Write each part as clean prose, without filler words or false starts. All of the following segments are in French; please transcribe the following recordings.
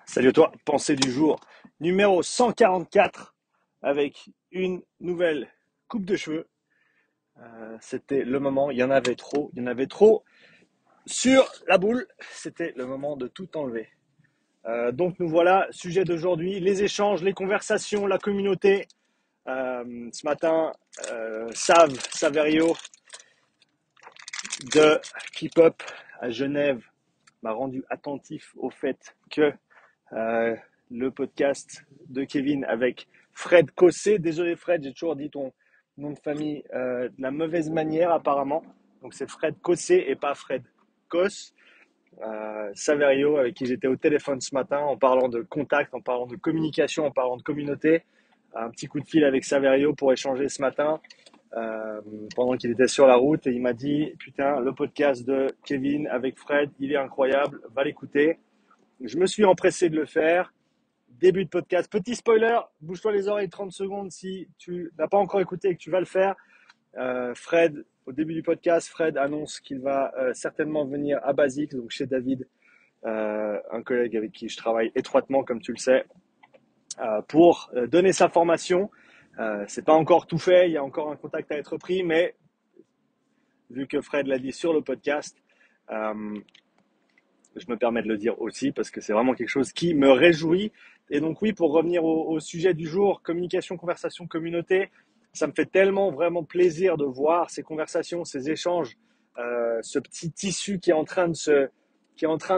Salut à toi, pensée du jour numéro 144 avec une nouvelle coupe de cheveux. C'était le moment, il y en avait trop sur la boule, c'était le moment de tout enlever. Donc nous voilà, sujet d'aujourd'hui, les échanges, les conversations, la communauté. Ce matin, Saverio de Keep Up à Genève m'a rendu attentif au fait que euh, le podcast de Kevin avec Fred Cossé. Désolé Fred, j'ai toujours dit ton nom de famille de la mauvaise manière apparemment. Donc c'est Fred Cossé et pas Fred Kos. Saverio avec qui j'étais au téléphone ce matin en parlant de contact, en parlant de communication, en parlant de communauté. Un petit coup de fil avec Saverio pour échanger ce matin euh, pendant qu'il était sur la route et il m'a dit putain le podcast de Kevin avec Fred il est incroyable, va l'écouter. Je me suis empressé de le faire. Début de podcast. Petit spoiler, bouge-toi les oreilles 30 secondes si tu n'as pas encore écouté et que tu vas le faire. Fred, au début du podcast, Fred annonce qu'il va certainement venir à Basics, donc chez David, un collègue avec qui je travaille étroitement, comme tu le sais, pour donner sa formation. C'est pas encore tout fait, il y a encore un contact à être pris, mais vu que Fred l'a dit sur le podcast, euh, je me permets de le dire aussi parce que c'est vraiment quelque chose qui me réjouit. Et donc oui, pour revenir au sujet du jour, communication, conversation, communauté, ça me fait tellement vraiment plaisir de voir ces conversations, ces échanges, ce petit tissu qui est en train de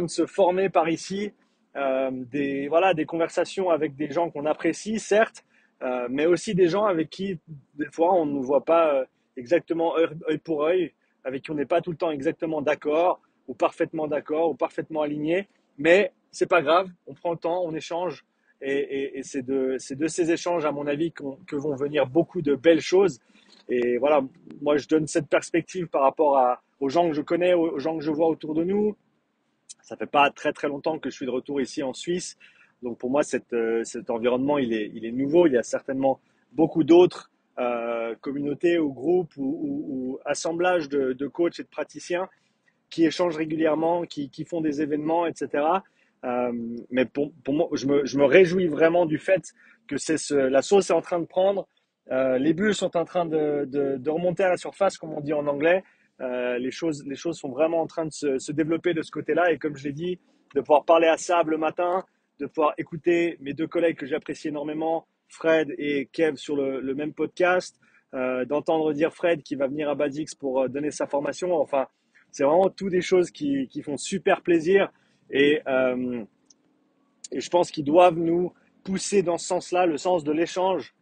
se former par ici, des conversations avec des gens qu'on apprécie, certes, mais aussi des gens avec qui des fois on ne voit pas exactement œil pour œil, avec qui on n'est pas tout le temps exactement d'accord ou parfaitement d'accord ou parfaitement aligné, mais c'est pas grave, on prend le temps, on échange et c'est de ces échanges, à mon avis, que vont venir beaucoup de belles choses. Et voilà, moi je donne cette perspective par rapport aux gens que je connais, aux gens que je vois autour de nous. Ça fait pas très très longtemps que je suis de retour ici en Suisse, donc pour moi cet environnement il est nouveau. Il y a certainement beaucoup d'autres communautés ou groupes ou assemblages de coachs et de praticiens qui échangent régulièrement, qui font des événements, etc. Mais pour moi, je me réjouis vraiment du fait que la sauce est en train de prendre, les bulles sont en train de remonter à la surface, comme on dit en anglais. Les choses sont vraiment en train de se développer de ce côté-là. Et comme je l'ai dit, de pouvoir parler à Sab le matin, de pouvoir écouter mes deux collègues que j'apprécie énormément, Fred et Kev, sur le même podcast, d'entendre dire Fred qui va venir à Badix pour donner sa formation. Enfin, c'est vraiment tout des choses qui font super plaisir et, euh, et je pense qu'ils doivent nous pousser dans ce sens-là, le sens de l'échange,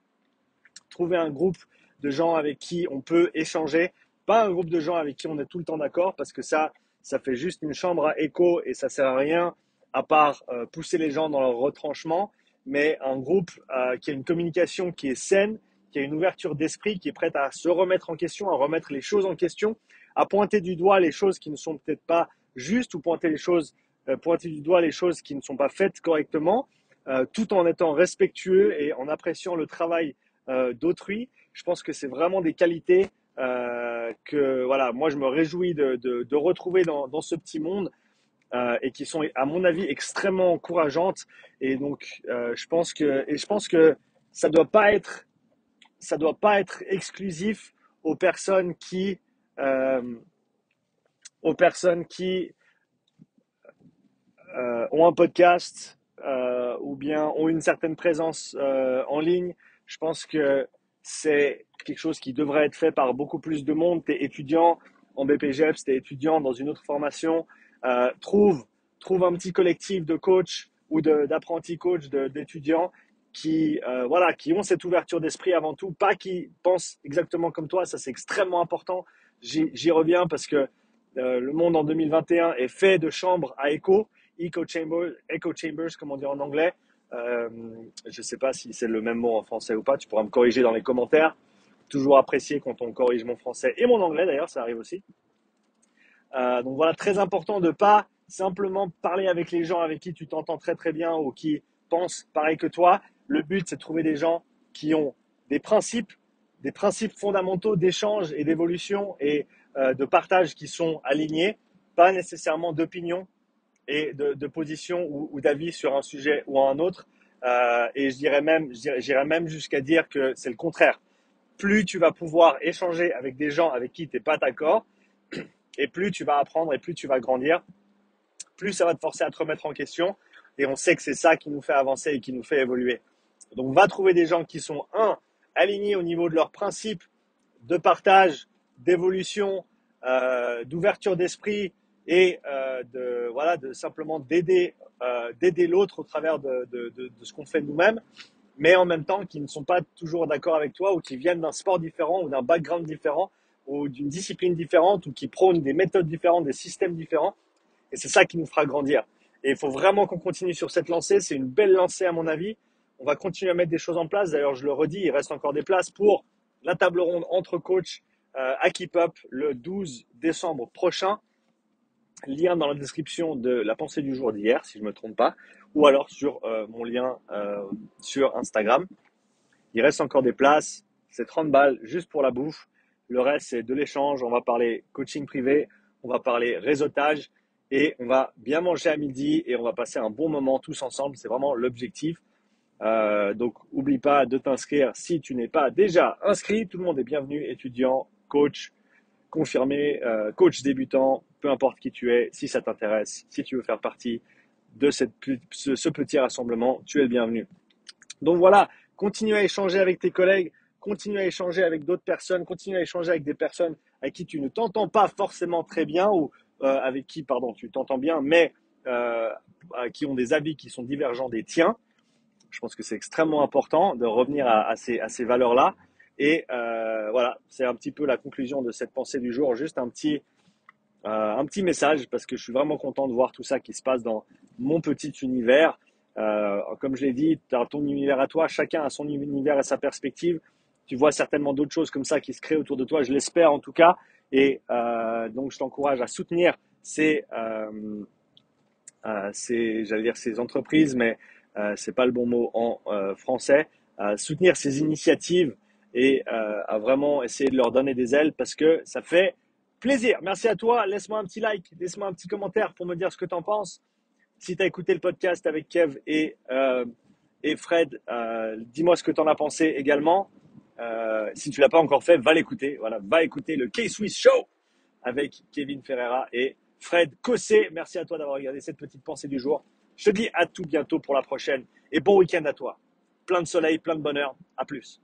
trouver un groupe de gens avec qui on peut échanger, pas un groupe de gens avec qui on est tout le temps d'accord, parce que ça fait juste une chambre à écho et ça sert à rien à part pousser les gens dans leur retranchement, mais un groupe qui a une communication qui est saine, qui a une ouverture d'esprit, qui est prête à se remettre en question, à remettre les choses en question, à pointer du doigt les choses qui ne sont peut-être pas justes ou pointer du doigt les choses qui ne sont pas faites correctement, tout en étant respectueux et en appréciant le travail d'autrui. Je pense que c'est vraiment des qualités que voilà, moi je me réjouis de retrouver dans ce petit monde et qui sont à mon avis extrêmement encourageantes. Et donc je pense que ça doit pas être ça doit pas être exclusif aux personnes euh, aux personnes qui ont un podcast ou bien ont une certaine présence en ligne. Je pense que c'est quelque chose qui devrait être fait par beaucoup plus de monde. Tu es étudiant en BPGEPS, tu es étudiant dans une autre formation, euh, trouve, trouve un petit collectif de coachs ou d'apprentis coachs, d'étudiants voilà, qui ont cette ouverture d'esprit avant tout, pas qui pensent exactement comme toi. Ça, c'est extrêmement important. J'y reviens parce que le monde en 2021 est fait de chambres à écho, echo chambers, comme on dit en anglais. Euh, je ne sais pas si c'est le même mot en français ou pas. Tu pourras me corriger dans les commentaires. Toujours apprécié quand on corrige mon français et mon anglais d'ailleurs, ça arrive aussi. Donc voilà, très important de pas simplement parler avec les gens avec qui tu t'entends très très bien ou qui pensent pareil que toi. Le but, c'est de trouver des gens qui ont des des principes fondamentaux d'échange et d'évolution et de partage qui sont alignés, pas nécessairement d'opinion, et de position ou d'avis sur un sujet ou un autre. Et j'irais même jusqu'à dire que c'est le contraire. Plus tu vas pouvoir échanger avec des gens avec qui tu n'es pas d'accord, et plus tu vas apprendre et plus tu vas grandir, plus ça va te forcer à te remettre en question. Et on sait que c'est ça qui nous fait avancer et qui nous fait évoluer. Donc, va trouver des gens qui sont, alignés au niveau de leurs principes de partage, d'évolution, d'ouverture d'esprit et de simplement d'aider l'autre au travers de ce qu'on fait nous-mêmes, mais en même temps qui ne sont pas toujours d'accord avec toi ou qui viennent d'un sport différent ou d'un background différent ou d'une discipline différente ou qui prônent des méthodes différentes, des systèmes différents. Et c'est ça qui nous fera grandir. Et il faut vraiment qu'on continue sur cette lancée. C'est une belle lancée à mon avis. On va continuer à mettre des choses en place. D'ailleurs, je le redis, il reste encore des places pour la table ronde entre coachs à Keep Up le 12 décembre prochain. Lien dans la description de la pensée du jour d'hier, si je ne me trompe pas, ou alors sur mon lien sur Instagram. Il reste encore des places. C'est 30 balles juste pour la bouffe. Le reste, c'est de l'échange. On va parler coaching privé, on va parler réseautage et on va bien manger à midi et on va passer un bon moment tous ensemble. C'est vraiment l'objectif. Donc, oublie pas de t'inscrire si tu n'es pas déjà inscrit. Tout le monde est bienvenu, étudiant, coach, confirmé, coach débutant, peu importe qui tu es, si ça t'intéresse, si tu veux faire partie de ce petit rassemblement, tu es le bienvenu. Donc voilà, continue à échanger avec tes collègues, continue à échanger avec d'autres personnes, continue à échanger avec des personnes avec qui tu ne t'entends pas forcément très bien ou avec qui, pardon, tu t'entends bien, mais qui ont des avis qui sont divergents des tiens. Je pense que c'est extrêmement important de revenir à ces valeurs-là. Et voilà, c'est un petit peu la conclusion de cette pensée du jour. Juste un petit message parce que je suis vraiment content de voir tout ça qui se passe dans mon petit univers. Comme je l'ai dit, tu as ton univers à toi, chacun a son univers et sa perspective. Tu vois certainement d'autres choses comme ça qui se créent autour de toi, je l'espère en tout cas. Et donc, je t'encourage à soutenir j'allais dire ces entreprises, mais c'est pas le bon mot en français, soutenir ces initiatives et à vraiment essayer de leur donner des ailes parce que ça fait plaisir. Merci à toi. Laisse-moi un petit like, laisse-moi un petit commentaire pour me dire ce que tu en penses. Si tu as écouté le podcast avec Kev et Fred, dis-moi ce que tu en as pensé également. Si tu l'as pas encore fait, va l'écouter. Voilà, va écouter le K-Swiss Show avec Kevin Ferreira et Fred Cossé. Merci à toi d'avoir regardé cette petite pensée du jour. Je te dis à tout bientôt pour la prochaine et bon week-end à toi. Plein de soleil, plein de bonheur. À plus.